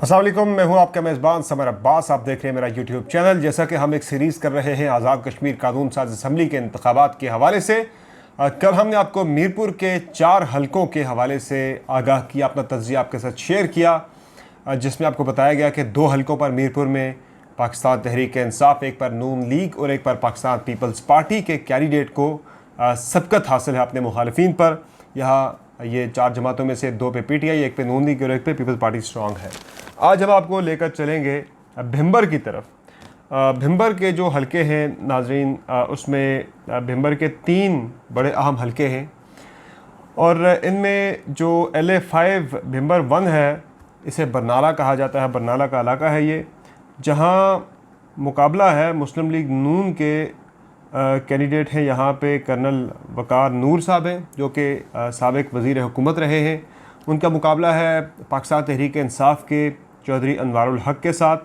अस्सलाम वालेकुम, मैं हूं आपका मेज़बान समर अब्बास। आप देख रहे हैं मेरा यूट्यूब चैनल। जैसा कि हम एक सीरीज़ कर रहे हैं आज़ाद कश्मीर कानून साज असम्बली के इंतखाबात के हवाले से। कल हमने आपको मीरपुर के 4 हलकों के हवाले से आगाह किया, अपना तज्ज़िया आपके साथ शेयर किया, जिसमें आपको बताया गया कि 2 हलकों पर मीरपुर में पाकिस्तान तहरीक इंसाफ, एक पर नून लीग और एक पर पाकिस्तान पीपल्स पार्टी के कैंडिडेट को सबकत हासिल है अपने मुखालिफिन पर। यहाँ ये 4 जमातों में से 2 पे PTI, एक पे नून लीग और एक पे पीपल्स पार्टी स्ट्रॉन्ग है। आज हम आपको लेकर चलेंगे भिंबर की तरफ। भिंबर के जो हलके हैं नाजरीन, उसमें भिंबर के 3 बड़े अहम हलके हैं और इनमें जो LA5 भिंबर 1 है, इसे बरनाला कहा जाता है। बरनाला का इलाका है ये, जहाँ मुकाबला है मुस्लिम लीग नून के कैंडिडेट हैं। यहाँ पे कर्नल वकार नूर साहब हैं, जो कि साबिक वज़ीर हुकूमत रहे हैं। उनका मुकाबला है पाकिस्तान तहरीक इंसाफ के चौधरी अनवारुल हक के साथ,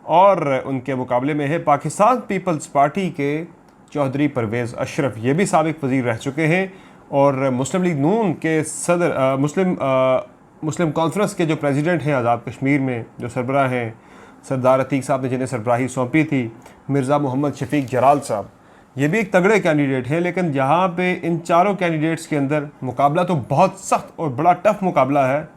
और उनके मुकाबले में है पाकिस्तान पीपल्स पार्टी के चौधरी परवेज़ अशरफ। ये भी साबिक वज़ीर रह चुके हैं और मुस्लिम लीग नून के सदर, मुस्लिम कॉन्फ्रेंस के जो प्रेसिडेंट हैं आज़ाद कश्मीर में, जो सरबराह हैं सरदार अतीक साहब ने जिन्हें सरबराही सौंपी थी, मिर्ज़ा मोहम्मद शफीक जलाल साहब, ये भी एक तगड़े कैंडिडेट हैं। लेकिन यहाँ पे इन चारों कैंडिडेट्स के अंदर मुकाबला तो बहुत सख्त और बड़ा टफ मुकाबला है,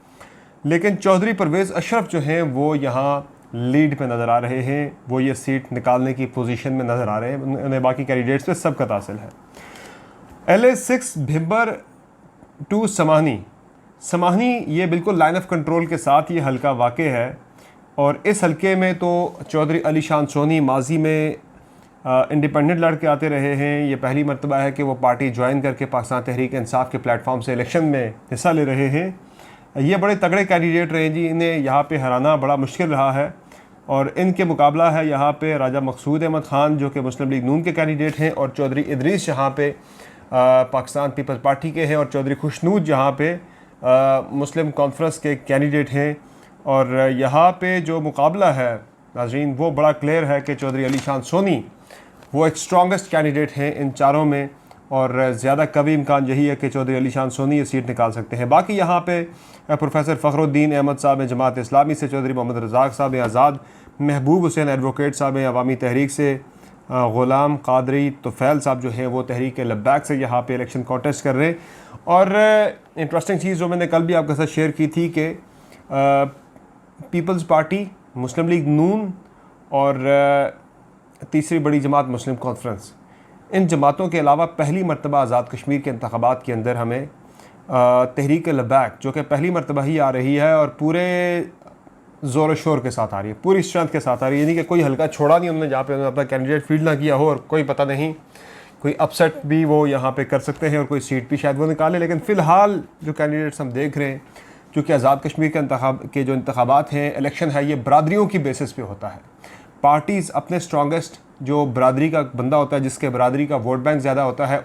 लेकिन चौधरी परवेज़ अशरफ जो हैं वो यहाँ लीड पे नज़र आ रहे हैं। वो ये सीट निकालने की पोजीशन में नज़र आ रहे हैं, उन्हें बाकी कैंडिडेट्स पे सबकत हासिल है। LA6 भिंबर 2 समाहनी ये बिल्कुल लाइन ऑफ कंट्रोल के साथ ये हल्का वाक़ है, और इस हल्के में तो चौधरी अली शान सोनी माजी में इंडिपेंडेंट लड़के आते रहे हैं। ये पहली मरतबा है कि वो पार्टी ज्वाइन करके पाकिस्तान तहरीक इंसाफ के प्लेटफॉर्म से इलेक्शन में हिस्सा ले रहे हैं। ये बड़े तगड़े कैंडिडेट रहे जी, इन्हें यहाँ पे हराना बड़ा मुश्किल रहा है। और इनके मुकाबला है यहाँ पे राजा मकसूद अहमद ख़ान, जो कि मुस्लिम लीग नून के कैंडिडेट हैं, और चौधरी इदरीस यहाँ पे पाकिस्तान पीपल्स पार्टी के हैं, और चौधरी खुशनूद जहाँ पे मुस्लिम कॉन्फ्रेंस के कैंडिडेट हैं। और यहाँ पे जो मुकाबला है नाजरीन, वो बड़ा क्लियर है कि चौधरी अली शान सोनी वो एक स्ट्रॉन्गेस्ट कैंडिडेट हैं इन चारों में, और ज़्यादा कभी इम्कान यही है कि चौधरी अली शान सोनी ये सीट निकाल सकते हैं। बाकी यहाँ पे प्रोफेसर फ़खरुद्दीन अहमद साहब हैं जमात इस्लामी से, चौधरी मोहम्मद रज़ाक साहब हैं आज़ाद, महबूब हुसैन एडवोकेट साहब हैं अवामी तहरीक से, ग़ुलाम कादरी तुफ़ैल साहब जो हैं वो तहरीक लब्बैक से यहाँ पे इलेक्शन कॉन्टेस्ट कर रहे हैं। और इंटरेस्टिंग चीज़ जो मैंने कल भी आपके साथ शेयर की थी कि पीपल्स पार्टी, मुस्लिम लीग नून और तीसरी बड़ी जमात मुस्लिम कॉन्फ्रेंस, इन जमातों के अलावा पहली मरतबा आज़ाद कश्मीर के इंतखाबात के अंदर हमें तहरीक लब्बैक, जो कि पहली मरतबा ही आ रही है और पूरे ज़ोर शोर के साथ आ रही है, पूरी स्ट्रेंथ के साथ आ रही है। यानी कि कोई हल्का छोड़ा नहीं उन्होंने जहाँ पे उन्होंने अपना कैंडिडेट फील्ड ना किया हो, और कोई पता नहीं कोई अपसेट भी वो यहाँ पे कर सकते हैं और कोई सीट भी शायद वो निकाले। लेकिन फ़िलहाल जो कैंडिडेट्स हम देख रहे हैं, चूँकि आज़ाद कश्मीर के जो इंतखाबात हैं, इलेक्शन है, ये बरादरियों की बेसिस पे होता है। पार्टीज़ अपने स्ट्रॉन्गेस्ट जो बरादरी का बंदा होता है, जिसके बरादरी का वोट बैंक ज़्यादा होता है,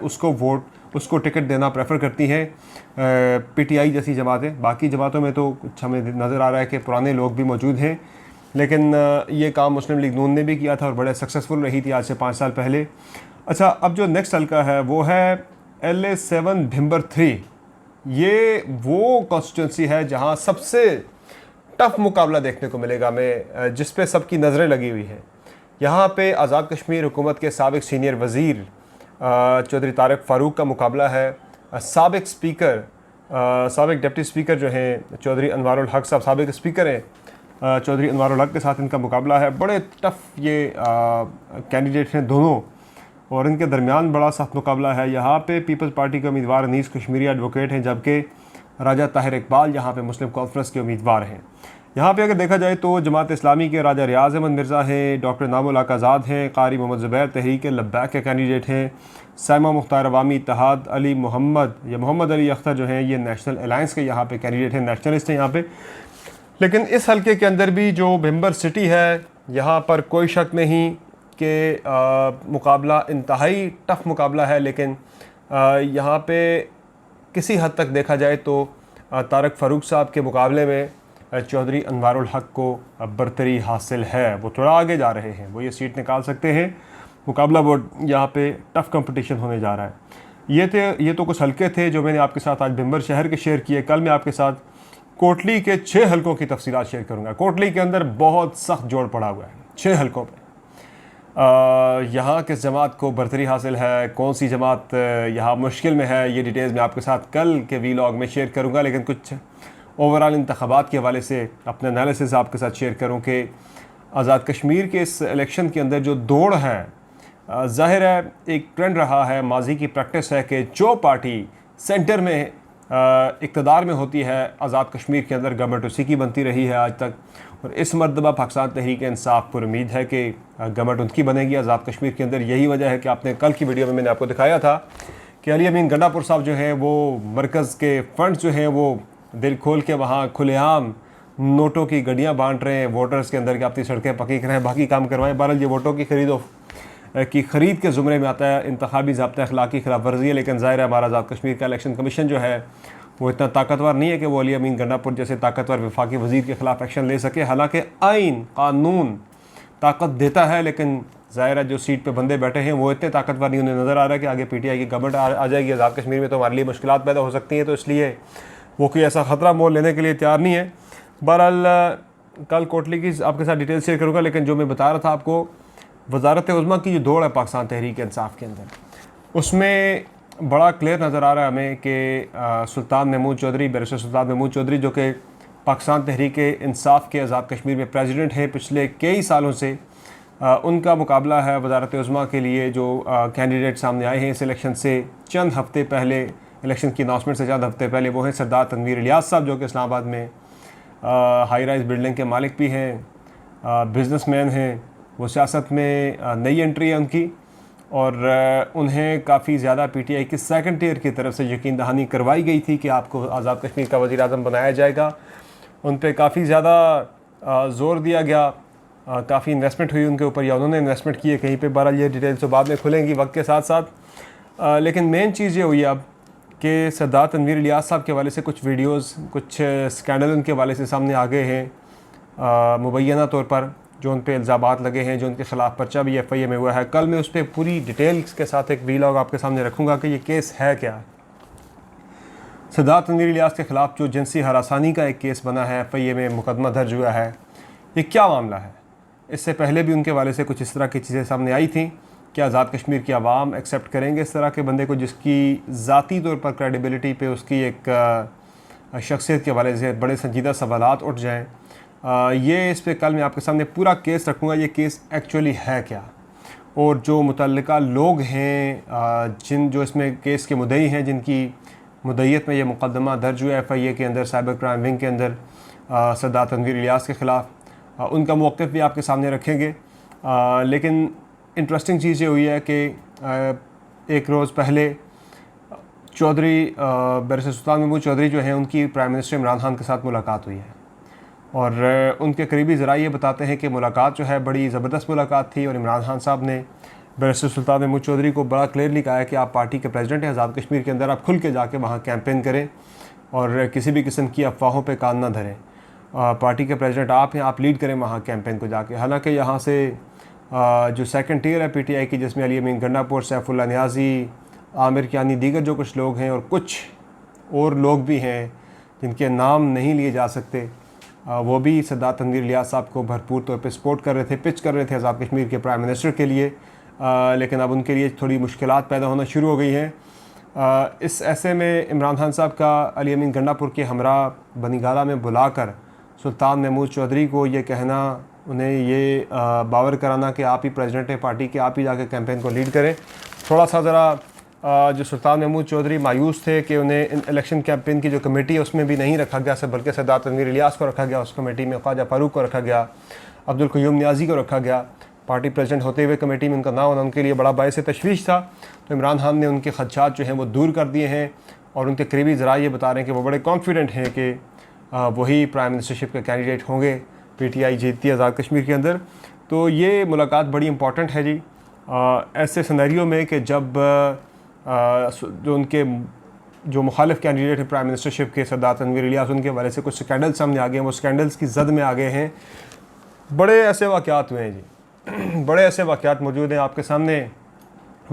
उसको टिकट देना प्रेफर करती हैं PTI जैसी जमातें। बाकी जमातों में तो कुछ हमें नज़र आ रहा है कि पुराने लोग भी मौजूद हैं, लेकिन ये काम मुस्लिम लीग नून ने भी किया था और बड़े सक्सेसफुल रही थी आज से 5 साल पहले। अच्छा, अब जो नेक्स्ट हल्का है वो है LA7 भिंबर 3। ये वो कॉन्स्टिट्यूंसी है जहाँ सबसे टफ मुकाबला देखने को मिलेगा, मैं जिस पे सबकी नज़रें लगी हुई हैं। यहाँ पे आज़ाद कश्मीर हुकूमत के साबिक सीनियर वज़ीर चौधरी तारिक फ़ारूक का मुकाबला है साबिक स्पीकर, साबिक डिप्टी स्पीकर जो हैं चौधरी अनवारुल हक साहब, साबिक स्पीकर हैं चौधरी अनवारुल हक के साथ इनका मुकाबला है। बड़े टफ ये कैंडिडेट हैं दोनों, और इनके दरमियान बड़ा सख्त मुकाबला है। यहाँ पे पीपल्स पार्टी के उम्मीदवार अनीस कश्मीरी एडवोकेट हैं, जबकि राजा ताहिर इकबाल यहाँ पे मुस्लिम कॉन्फ्रेंस के उम्मीदवार हैं। यहाँ पे अगर देखा जाए तो जमात इस्लामी के राजा रियाज़ अहमद मिर्ज़ा हैं, डॉक्टर नामुल हक आज़ाद हैं, कारी मोहम्मद ज़ुबैर तहरीक लब्बैक के कैंडिडेट हैं, साइमा मुख्तार अवामी इत्तेहाद, अली मोहम्मद अली अख्तर जो हैं ये नेशनल अलायंस के यहाँ पे कैंडिडेट हैं, नेशनलिस्ट हैं यहाँ पे। लेकिन इस हल्के के अंदर भी जो भिंबर सिटी है, यहाँ पर कोई शक नहीं कि मुकाबला इंतहाई टफ मुकाबला है। लेकिन यहाँ पे किसी हद तक देखा जाए तो तारिक फ़ारूक साहब के मुकाबले में चौधरी अनवारुल हक को बरतरी हासिल है, वो थोड़ा आगे जा रहे हैं, वो ये सीट निकाल सकते हैं। मुकाबला वो यहाँ पे टफ़ कंपटीशन होने जा रहा है। ये तो कुछ हल्के थे जो मैंने आपके साथ आज भिंबर शहर के शेयर किए। कल मैं आपके साथ कोटली के 6 हलकों की तफसीलात शेयर करूंगा। कोटली के अंदर बहुत सख्त जोड़ पड़ा हुआ है 6 हलकों पे। यहाँ किस जमात को बरतरी हासिल है, कौन सी जमात यहाँ मुश्किल में है, ये डिटेल्स मैं आपके साथ कल के वीलॉग में शेयर करूँगा। लेकिन कुछ ओवरऑल इंतखाबात के हवाले से अपने एनालिसिस आपके साथ शेयर करूँ कि आज़ाद कश्मीर के इस इलेक्शन के अंदर जो दौड़ है, ज़ाहिर है एक ट्रेंड रहा है, माजी की प्रैक्टिस है कि जो पार्टी सेंटर में इक़्तिदार में होती है आज़ाद कश्मीर के अंदर गवर्नमेंट उसी की बनती रही है आज तक। और इस मरतबा पाकिस्तान तहरीक इंसाफ पर उम्मीद है कि गवर्नमेंट उनकी बनेगी आज़ाद कश्मीर के अंदर। यही वजह है कि आपने कल की वीडियो में मैंने आपको दिखाया था कि अली अमीन गंडापुर साहब जो है वो मरकज़ के फंड्स जो हैं वो दिल खोल के वहाँ खुलेआम नोटों की गड्डियाँ बांट रहे हैं वोटर्स के अंदर कि अपनी सड़कें पक्की करें, बाकी काम करवाएं। बहरहाल ये वोटों की ख़रीद के ज़ुमरे में आता है, इंतखाबी ज़ाब्ता अखलाकी खिलाफ वर्जी है। लेकिन ज़ाहिर है हमारा आज़ाद कश्मीर का इलेक्शन कमीशन जो है वो इतना ताकतवर नहीं है कि वो अली अमीन गंडापुर जैसे ताकतवर वफाकी वज़ीर के ख़िलाफ़ एक्शन ले सके। हालांकि आइन कानून ताकत देता है, लेकिन ज़ाहिर है जो सीट पे बंदे बैठे हैं वो इतने ताकतवर नहीं, उन्हें नज़र आ रहा है कि आगे PTI की गवर्नमेंट आ जाएगी आज़ाद कश्मीर में तो हमारे लिए मुश्किलात पैदा हो सकती हैं, तो इसलिए वो कोई ऐसा ख़तरा मोल लेने के लिए तैयार नहीं है। बहरहाल कल कोटली की आपके साथ डिटेल शेयर करूँगा। लेकिन जो मैं बता रहा था आपको, वज़ारत उज़्मा की जो दौड़ है पाकिस्तान तहरीक इंसाफ के अंदर, उसमें बड़ा क्लियर नज़र आ रहा है हमें कि सुल्तान महमूद चौधरी, बैरिस्टर सुल्तान महमूद चौधरी जो कि पाकिस्तान तहरीक इंसाफ के आज़ाद कश्मीर में प्रेसिडेंट हैं पिछले कई सालों से, उनका मुकाबला है वज़ारत उज़्मा के लिए। जो कैंडिडेट सामने आए हैं इस इलेक्शन से चंद हफ़्ते पहले, इलेक्शन की अनाउंसमेंट से चंद हफ़्ते पहले, वो हैं सरदार तनवीर इलियास साहब जो कि इस्लामाबाद में हाई राइज बिल्डिंग के मालिक भी हैं, बिजनेसमैन हैं। वो सियासत में नई एंट्री है उनकी, और उन्हें काफ़ी ज़्यादा PTI की सेकंड टियर की तरफ से यकीन दहानी करवाई गई थी कि आपको आज़ाद कश्मीर का वज़ीर आज़म बनाया जाएगा। उन पर काफ़ी ज़्यादा ज़ोर दिया गया, काफ़ी इन्वेस्टमेंट हुई उनके ऊपर, या उन्होंने इन्वेस्टमेंट की है कहीं पे। बहरहाल ये डिटेल्स तो बाद में खुलेंगी वक्त के साथ साथ। लेकिन मेन चीज़ ये हुई अब कि सरदार तनवीर इलियास साहब के हवाले से कुछ वीडियोज़, कुछ स्कैंडल उनके हवाले से सामने आ गए हैं मुबैना तौर पर, जो उन पर इल्ज़ामात लगे हैं, जो उनके ख़िलाफ़ पर्चा भी FIA में हुआ है। कल मैं उस पर पूरी डिटेल्स के साथ एक वीलॉग आपके सामने रखूँगा कि ये केस है क्या। सरदार तनवीर इलियास के ख़िलाफ़ जो जिनसी हरासानी का एक केस बना है, FIA में मुकदमा दर्ज हुआ है, ये क्या मामला है? इससे पहले भी उनके हवाले से कुछ इस तरह की चीज़ें सामने आई थी। क्या आज़ाद कश्मीर की आवाम एक्सेप्ट करेंगे इस तरह के बंदे को जिसकी ज़ाती तौर पर क्रेडिबिलिटी पे, उसकी एक शख्सियत के हवाले से बड़े संजीदा सवालात उठ जाएँ? ये इस पे कल मैं आपके सामने पूरा केस रखूँगा, ये केस एक्चुअली है क्या, और जो मुतल्लिका लोग हैं जो इसमें केस के मुद्दई हैं, जिनकी मुद्दईयत में ये मुकदमा दर्ज हुआ है FIA के अंदर, साइबर क्राइम विंग के अंदर सरदार तनवीर इलियास के ख़िलाफ़, उनका मौक़िफ़ भी आपके सामने रखेंगे। लेकिन इंटरेस्टिंग चीज़ ये हुई है कि एक रोज़ पहले चौधरी बैरिस्टर सुल्तान महमूद चौधरी जो हैं, उनकी प्राइम मिनिस्टर इमरान खान के साथ मुलाकात हुई है, और उनके करीबी ज़रा ये बताते हैं कि मुलाकात जो है बड़ी ज़बरदस्त मुलाकात थी। और इमरान खान साहब ने बैरिस्टर सुल्तान महमूद चौधरी को बड़ा क्लियरली कहा है कि आप पार्टी के प्रेसिडेंट हैं आज़ाद कश्मीर के अंदर, आप खुल के जाके वहाँ कैंपेन करें और किसी भी किस्म की अफवाहों पे कान ना धरें। पार्टी के प्रेसिडेंट आप हैं, आप लीड करें वहाँ कैंपेन को जाके। हालांकि यहाँ से जो सेकंड टियर है PTI की, जिसमें अली अमीन गंडापुर, सैफुल्लाह नियाज़ी, आमिर कियानी, दीगर जो कुछ लोग हैं, और कुछ और लोग भी हैं जिनके नाम नहीं लिए जा सकते, वो भी सरदार तनवीर इलियास साहब को भरपूर तौर पे सपोर्ट कर रहे थे, पिच कर रहे थे आज़ाद कश्मीर के प्राइम मिनिस्टर के लिए। लेकिन अब उनके लिए थोड़ी मुश्किलात पैदा होना शुरू हो गई हैं। इस ऐसे में इमरान खान साहब का अली अमीन गंडापुर के हमरा बनीगाला में बुलाकर सुल्तान महमूद चौधरी को ये कहना, उन्हें ये बावर कराना कि आप ही प्रेसिडेंट हैं पार्टी के, आप ही जाके कैंपेन को लीड करें, थोड़ा सा ज़रा जो सुल्तान महमूद चौधरी मायूस थे कि उन्हें इलेक्शन कैंपेन की जो कमेटी है उसमें भी नहीं रखा गया, बल्कि सरदार तनवीर इलियास को रखा गया उस कमेटी में, ख्वाजा फारूक को रखा गया, अब्दुल क़य्यूम नियाज़ी को रखा गया। पार्टी प्रेसिडेंट होते हुए कमेटी में उनका ना होना उनके लिए बड़ा बायस तशवीश था। तो इमरान खान ने उनके खदशात जो हैं वो दूर कर दिए हैं, और उनके करीबी ज़रा ये बता रहे हैं कि वो बड़े कॉन्फिडेंट हैं कि वही प्राइम मिनिस्टरशिप के कैंडिडेट होंगे, PTI जीतती है आज़ाद कश्मीर के अंदर। तो ये मुलाकात बड़ी इंपॉर्टेंट है जी, ऐसे सिनेरियो में कि जब जो उनके जो मुखालिफ कैंडिडेट है प्राइम मिनिस्टरशिप के सरदार तनवीर इलियास, उनके हवाले से कुछ स्कैंडल सामने आ गए हैं, वो स्कैंडल्स की जद में आ गए हैं। बड़े ऐसे वाक़यात हुए हैं जी, बड़े ऐसे वाक़यात मौजूद हैं आपके सामने।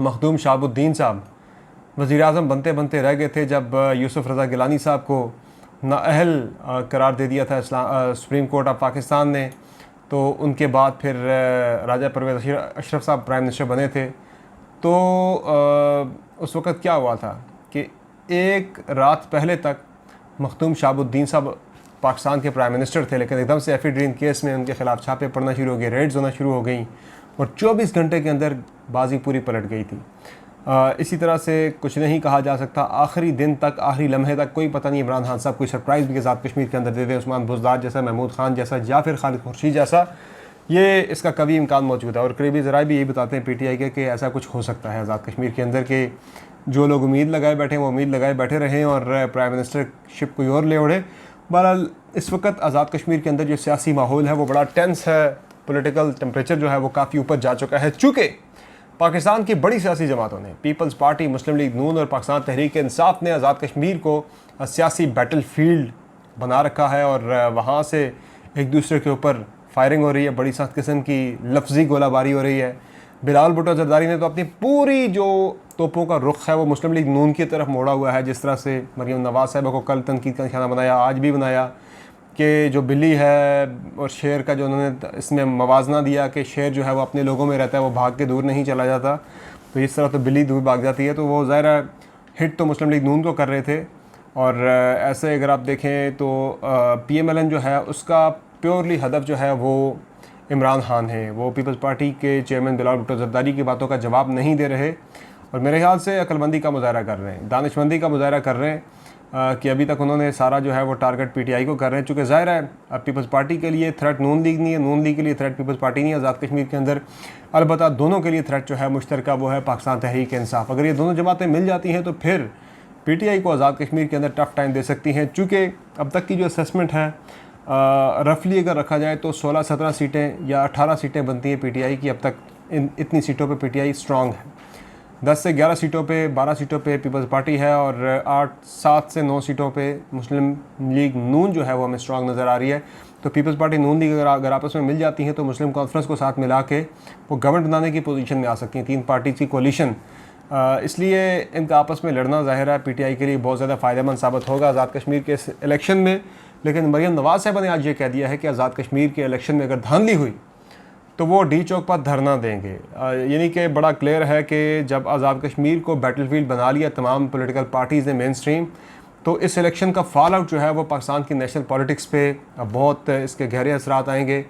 मखदूम शहाबुद्दीन साहब वज़ीर आज़म बनते बनते रह गए थे जब यूसुफ रज़ा गिलानी साहब को नाअहल करार दे दिया था सुप्रीम कोर्ट ऑफ पाकिस्तान ने। तो उनके बाद फिर राजा परवेज़ अशरफ साहब प्राइम मिनिस्टर बने थे। तो उस वक़्त क्या हुआ था कि एक रात पहले तक मखदूम शहाबुद्दीन साहब पाकिस्तान के प्राइम मिनिस्टर थे, लेकिन एकदम से एफिड्रीन केस में उनके ख़िलाफ़ छापे पड़ना शुरू हो गए, रेड्स होना शुरू हो गई और 24 घंटे के अंदर बाजी पूरी पलट गई थी। इसी तरह से कुछ नहीं कहा जा सकता। आखिरी दिन तक, आखिरी लम्हे तक कोई पता नहीं इमरान खान साहब कोई सरप्राइज़ भी आज़ाद कश्मीर के अंदर दे दे, उस्मान बुज़दार जैसा, महमूद खान जैसा या फिर खालिद खुर्शीद जैसा, ये इसका कभी इम्कान मौजूद है। और करीबी ज़राए भी यही बताते हैं PTI के कि ऐसा कुछ हो सकता है आज़ाद कश्मीर के अंदर के जो लोग उम्मीद लगाए बैठे हैं वो उम्मीद लगाए बैठे रहें और प्राइम मिनिस्टरशिप कोई और ले उड़े। बहरहाल इस वक्त आज़ाद कश्मीर के अंदर जो सियासी माहौल है वो बड़ा टेंस है, पॉलिटिकल टेम्परेचर जो है वो काफ़ी ऊपर जा चुका है। चूँकि पाकिस्तान की बड़ी सियासी जमातों ने, पीपल्स पार्टी, मुस्लिम लीग नून और पाकिस्तान तहरीक इंसाफ ने आज़ाद कश्मीर को सियासी बैटल फील्ड बना रखा है और वहाँ से एक दूसरे के ऊपर फायरिंग हो रही है, बड़ी सख्त किस्म की लफ्जी गोलाबारी हो रही है। बिलावल भुट्टो जरदारी ने तो अपनी पूरी जो तोपों का रुख है वो मुस्लिम लीग नून की तरफ मोड़ा हुआ है। जिस तरह से मरीम नवाज साहबा को कल तनकीद का निशाना बनाया, आज भी बनाया कि जो बिल्ली है और शेर का जो उन्होंने इसमें मवाजना दिया कि शेर जो है वो अपने लोगों में रहता है, वो भाग के दूर नहीं चला जाता, तो इस तरह तो बिल्ली दूर भाग जाती है। तो वो ज़ाहिर हिट तो मुस्लिम लीग नून को कर रहे थे। और ऐसे अगर आप देखें तो PMLN जो है उसका प्योरली हदफ जो है वो इमरान खान है। वो पीपल्स पार्टी के चेयरमैन बिलावल भुट्टो जरदारी की बातों का जवाब नहीं दे रहे और मेरे ख्याल से अक्लमंदी का मुजाहरा कर रहे हैं, दानिशमंदी का मुजाहरा कर रहे हैं कि अभी तक उन्होंने सारा जो है वो टारगेट PTI को कर रहे हैं। चूँकि ज़ाहिर है पीपल्स पार्टी के लिए थ्रेट नून लीग नहीं है, नून लीग के लिए थ्रेट पीपल्स पार्टी नहीं है आज़ाद कश्मीर के अंदर। अलबत्ता दोनों के लिए थ्रेट जो है मुश्तरका वो है पाकिस्तान तहरीक इंसाफ। अगर ये दोनों जमातें मिल जाती हैं तो फिर PTI को आज़ाद कश्मीर के अंदर टफ़ टाइम दे सकती हैं। चूँकि अब तक की जो असेसमेंट है रफली अगर रखा जाए तो 16-17 सीटें या 18 सीटें बनती हैं PTI की। अब तक इतनी सीटों पे PTI स्ट्रॉन्ग है। 10 से 11 सीटों पे, 12 सीटों पे पीपल्स पार्टी है और 7 से 9 सीटों पे मुस्लिम लीग नून जो है वो हमें स्ट्रॉन्ग नज़र आ रही है। तो पीपल्स पार्टी, नून लीग अगर आपस में मिल जाती हैं तो मुस्लिम कॉन्फ्रेंस को साथ मिला के वो गवर्नमेंट बनाने की पोजीशन में आ सकती हैं, 3 पार्टी की कोलिशन। इसलिए इनका आपस में लड़ना ज़ाहिर है PTI के लिए बहुत ज़्यादा फ़ायदेमंद साबित होगा आज़ाद कश्मीर के इस इलेक्शन में। लेकिन मरीम नवाज साहबा ने आज ये कह दिया है कि आज़ाद कश्मीर के इलेक्शन में अगर धांधली हुई तो वो D चौक पर धरना देंगे। यानी कि बड़ा क्लियर है कि जब आज़ाद कश्मीर को बैटलफील्ड बना लिया तमाम पॉलिटिकल पार्टीज़ ने मेन स्ट्रीम, तो इस इलेक्शन का फॉल आउट जो है वो पाकिस्तान की नेशनल पॉलिटिक्स पे बहुत इसके गहरे असरात आएंगे।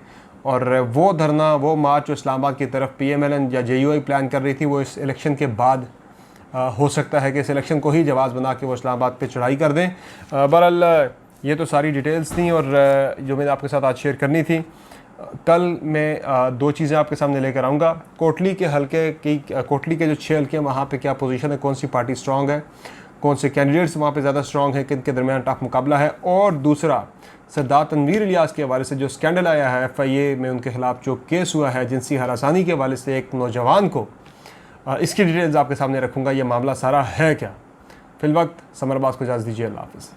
और वो धरना, वो मार्च जो इस्लामाबाद की तरफ PMLN या JUI प्लान कर रही थी वो इस इलेक्शन के बाद हो सकता है कि इस इलेक्शन को ही जवाब बना के वो इस्लामाबाद पे चढ़ाई कर दें। बहरहाल ये तो सारी डिटेल्स थी और जो मैंने आपके साथ आज शेयर करनी थी। कल मैं 2 चीज़ें आपके सामने लेकर आऊँगा। कोटली के हलके की, कोटली के जो 6 हल्के हैं वहाँ पे क्या पोजीशन है, कौन सी पार्टी स्ट्रॉन्ग है, कौन से कैंडिडेट्स वहाँ पे ज़्यादा स्ट्रॉन्ग है, किन के दरमियान टफ मुकाबला है। और दूसरा, सरदार तनवीर इलियास के हवाले से जो स्कैंडल आया है FIA में, उनके खिलाफ जो केस हुआ है जिनसी हरासानी के हवाले से एक नौजवान को, इसकी डिटेल्स आपके सामने रखूँगा। ये मामला सारा है क्या। फिलवक्त समर अब्बास को इजाज़त दीजिए। अल्लाह हाफ़िज़।